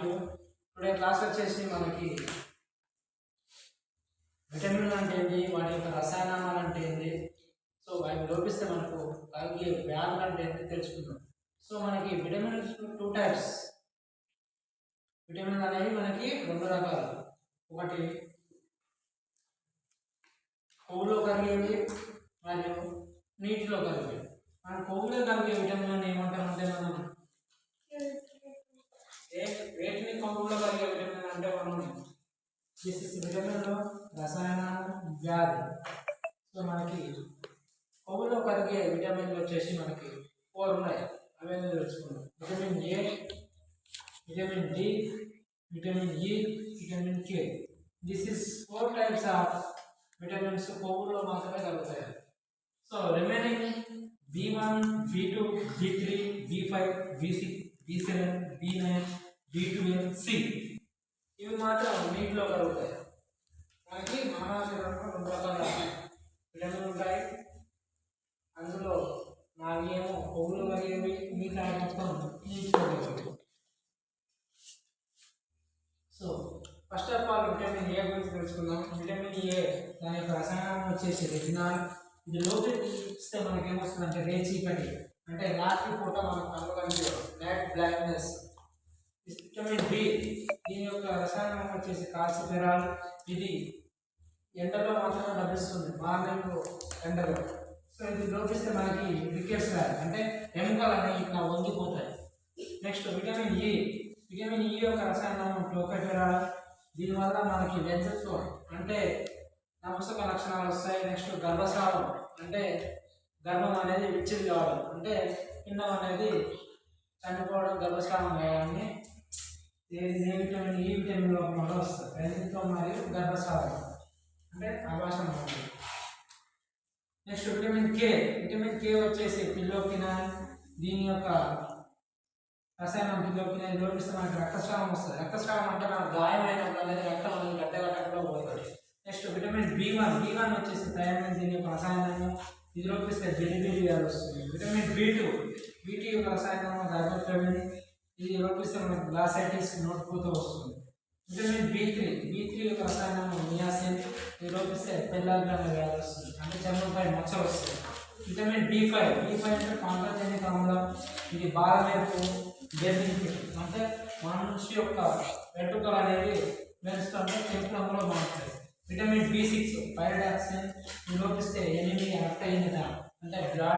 You. Today class వచ్చేసి మనకి విటమిన్లు అంటే ఏంటి, వాటి యొక్క రసాయనాలు అంటే ఏంటి, సో అవి లోపిస్తే మనకు కలిగే వ్యాధులు అంటే ఏంటి తెలుసుకుందాం. సో మనకి విటమిన్స్ 2 టైప్స్. విటమిన్లు అనేవి మనకి 2 రకాలు. ఒకటి కొవ్వులో కరిగేవి మరియు నీటిలో కరిగేవి. మన కొవ్వులో కరిగే విటమిన్లను ఏమంటారంటే మనం వేటిని కొవ్వులో కరిగే విటమిన్ అంటే మనం విటమిన్లో రసాయన వ్యాధి. సో మనకి కొవ్వులో కరిగే విటమిన్లు వచ్చేసి మనకి 4 ఉన్నాయి. అవన్నీ తెలుసుకుందాం. Vitamin A, vitamin D, vitamin E, vitamin K. This is 4 types of vitamins కొవ్వులో మాత్రమే కలుగుతాయి. So remaining B1, B2, B3, B5, B6, B7, B9, B12, C ఇవి మాత్రం నీటిలో కలుగుతాయి. మనకి మానవ శరీరంలో 2 రకాల విటమిన్లు ఉంటాయి. అందులో 4 ఏమో కొవ్వులు కరిగేవి, మిగతా మొత్తం నీటిలో కలుగుతాయి. So first of all vitamin A గురించి తెలుసుకుందాం. విటమిన్ ఏ దాని యొక్క రసాయనం వచ్చేసి రెటినాల్. ఇది లోపిస్తే మనకి ఏమొస్తుందంటే రేచీకటి, అంటే రాత్రి పూట మనకు కళ్ళు కనిపించదు, నైట్ బ్లాక్నెస్. విటమిన్ బి దీని యొక్క రసాయనం వచ్చేసి కాల్సిఫెరాల్. ఇది ఎండలో మాత్రమే లభిస్తుంది, మార్నింగ్ ఎండలో. సో ఇది లోపిస్తే మనకి రికెట్స్ వ్యాధి, అంటే ఎముకలు అనేవి ఇట్లా వంగిపోతాయి. Next vitamin E. Vitamin E యొక్క రసాయనం టోకోఫెరాల్. దీనివల్ల మనకి లెన్సెస్ అంటే నపుంసక లక్షణాలు వస్తాయి. నెక్స్ట్ గర్భస్రావం, అంటే గర్భం అనేది విచ్ఛిది కావడం, అంటే పిండం అనేది చనిపోవడం, గర్భస్రావం కావాలని విటమిన్ ఈ విటమిన్ లోపం వల్ల వస్తుంది. రైతుత్వం మరియు గర్భస్రావం అంటే ఆభాషం ఉంటుంది. Next vitamin K. Vitamin K వచ్చేసి పిల్లోకినాన్. దీని యొక్క రసాయనం పిల్లోకినాన్ లోపిస్తే మనకి రక్తస్రావం వస్తుంది. రక్తస్రావం అంటే మనకు గాయమైనప్పుడు అనేది రక్తం అనేది గడ్డగట్టకుండా పోతుంది. నెక్స్ట్ విటమిన్ B1 వచ్చేసి థైరాయిడ్. దీని యొక్క రసాయనం ఇది లోపిస్తే బెలిబిలి వ్యాధి వస్తుంది. విటమిన్ B2 యొక్క రసాయనం గర్భద్రవ్యం. ఇది లోపిస్తే మనకు గ్లాసైటిస్, నోటిపూత వస్తుంది. విటమిన్ B3 యొక్క రసాయనం నియాసిన్. ఇది లోపిస్తే పెల్లాగ్రహణ వ్యాధి వస్తుంది, అంటే చర్మంపై మచ్చలు వస్తాయి. విటమిన్ B5 అంటే కాంట్రాజెనిక్ ఆమ్లం. ఇది బాలమేరకు, బెర్లింగ్, అంటే మనిషి యొక్క వెంట్రుకలు అనేది పెంచుతుంటే తెలుపు రంగులో మారుతాయి. Vitamin B6 పైరాడాక్సిన్. ఇది లోపిస్తే ఎనిమియా, రక్తహీనత, అంటే బ్లడ్